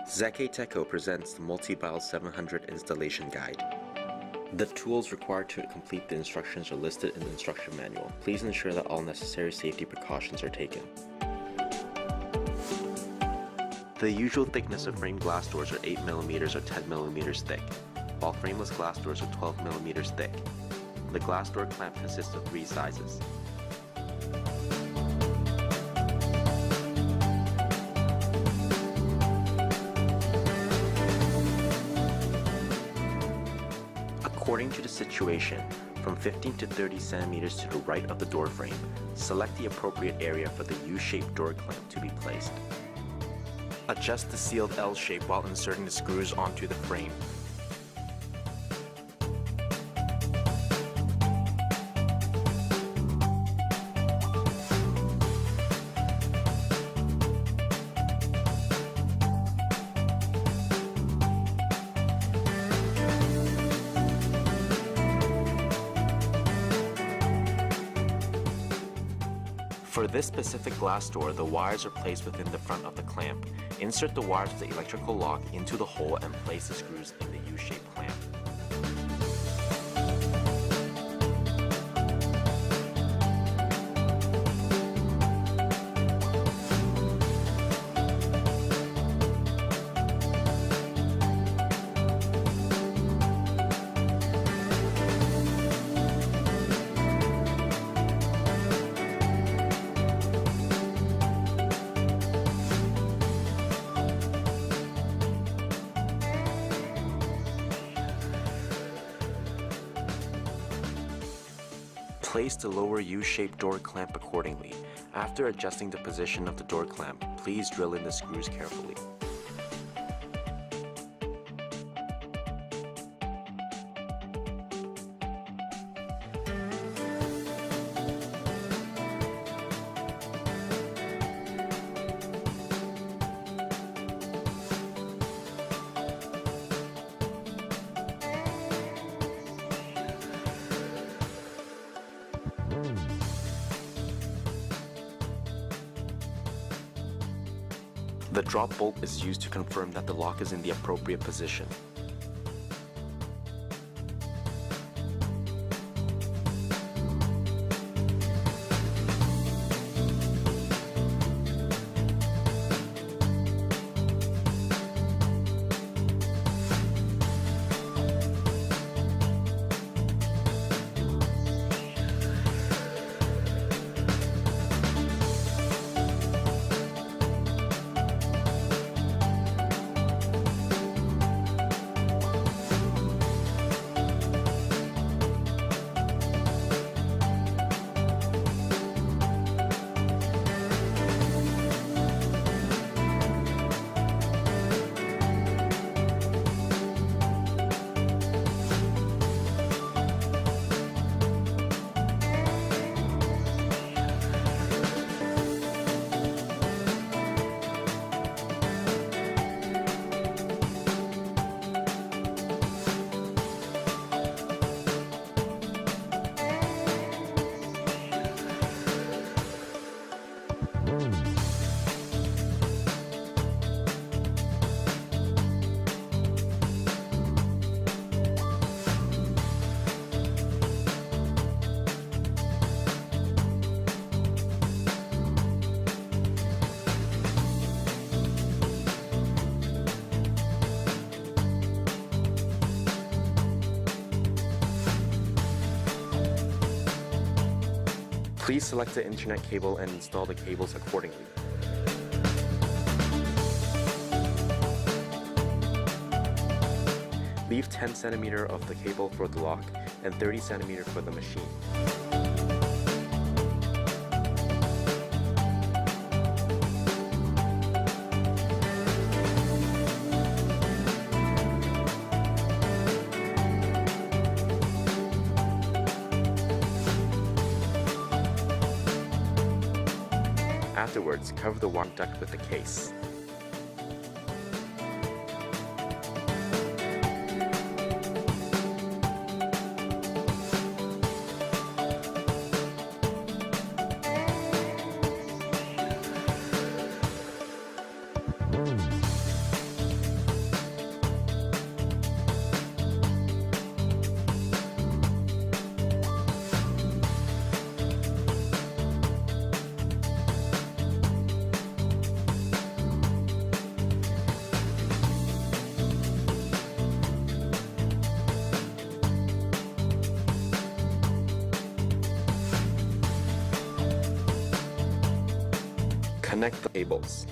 ZKTeco presents the Multibio700 installation guide. The tools required to complete the instructions are listed in the instruction manual. Please ensure that all necessary safety precautions are taken. The usual thickness of framed glass doors are 8mm or 10mm thick, while frameless glass doors are 12mm thick. The glass door clamp consists of 3 sizes. According to the situation, from 15 to 30 centimeters to the right of the door frame, select the appropriate area for the U-shaped door clamp to be placed. Adjust the sealed L shape while inserting the screws onto the frame. For this specific glass door, the wires are placed within the front of the clamp. Insert the wires of the electrical lock into the hole and place the screws in the U-shaped clamp. Place the lower U-shaped door clamp accordingly. After adjusting the position of the door clamp, please drill in the screws carefully. The drop bolt is used to confirm that the lock is in the appropriate position. Please select the Ethernet cable and install the cables accordingly. Leave 10 cm of the cable for the lock and 30 cm for the machine. Afterwards, cover the wire duct with the case. Connect the cables.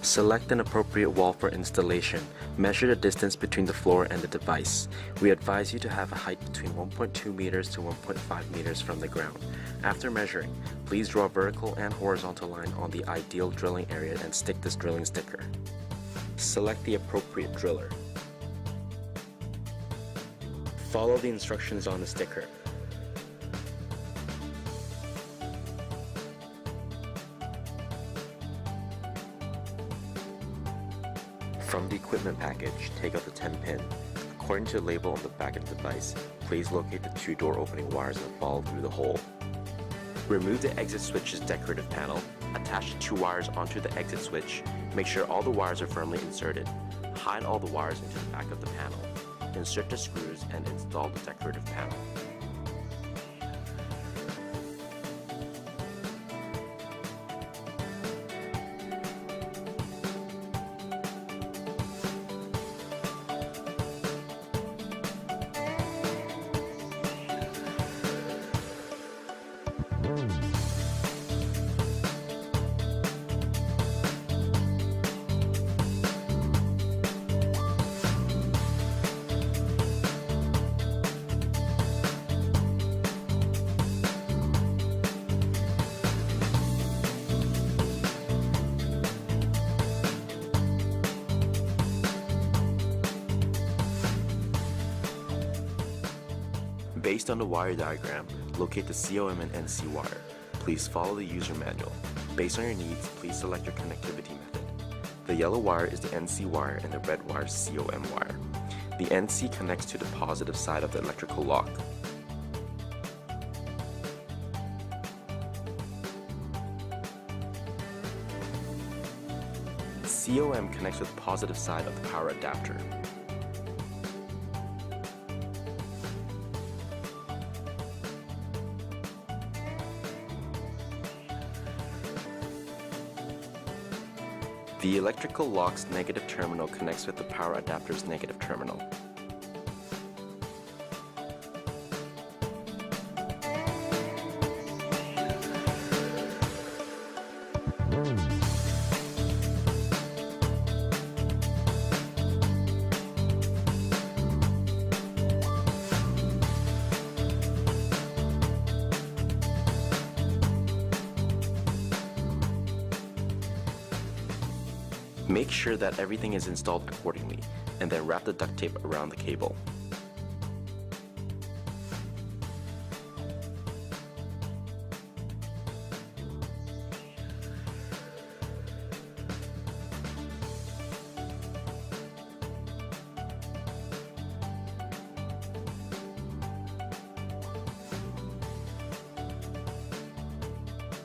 Select an appropriate wall for installation. Measure the distance between the floor and the device. We advise you to have a height between 1.2 meters to 1.5 meters from the ground. After measuring, please draw a vertical and horizontal line on the ideal drilling area and stick this drilling sticker. Select the appropriate driller. Follow the instructions on the sticker. From the equipment package, take out the 10-pin. According to the label on the back of the device, please locate the two door opening wires and follow through the hole. Remove the exit switch's decorative panel. Attach the two wires onto the exit switch. Make sure all the wires are firmly inserted. Hide all the wires into the back of the panel. Insert the screws and install the decorative panel. Based on the wire diagram, locate the COM and NC wire. Please follow the user manual. Based on your needs, please select your connectivity method. The yellow wire is the NC wire and the red wire is COM wire. The NC connects to the positive side of the electrical lock. COM connects with the positive side of the power adapter. The electrical lock's negative terminal connects with the power adapter's negative terminal. Make sure that everything is installed accordingly, and then wrap the duct tape around the cable.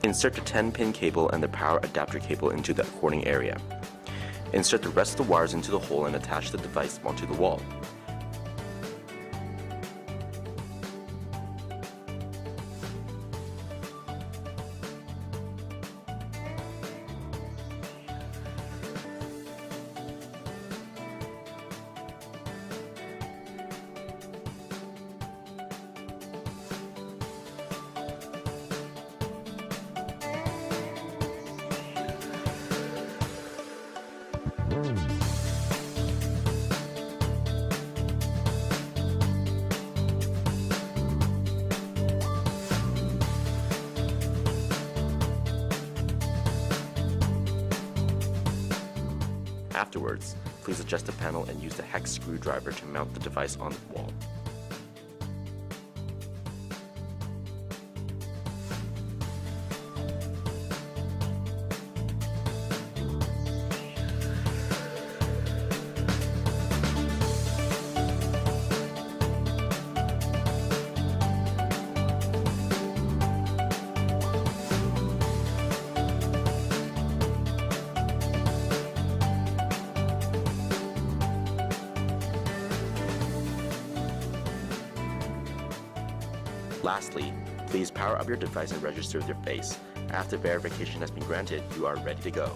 Insert the 10-pin cable and the power adapter cable into the according area. Insert the rest of the wires into the hole and attach the device onto the wall. Afterwards, please adjust the panel and use the hex screwdriver to mount the device on the wall. Lastly, please power up your device and register with your face. After verification has been granted, you are ready to go.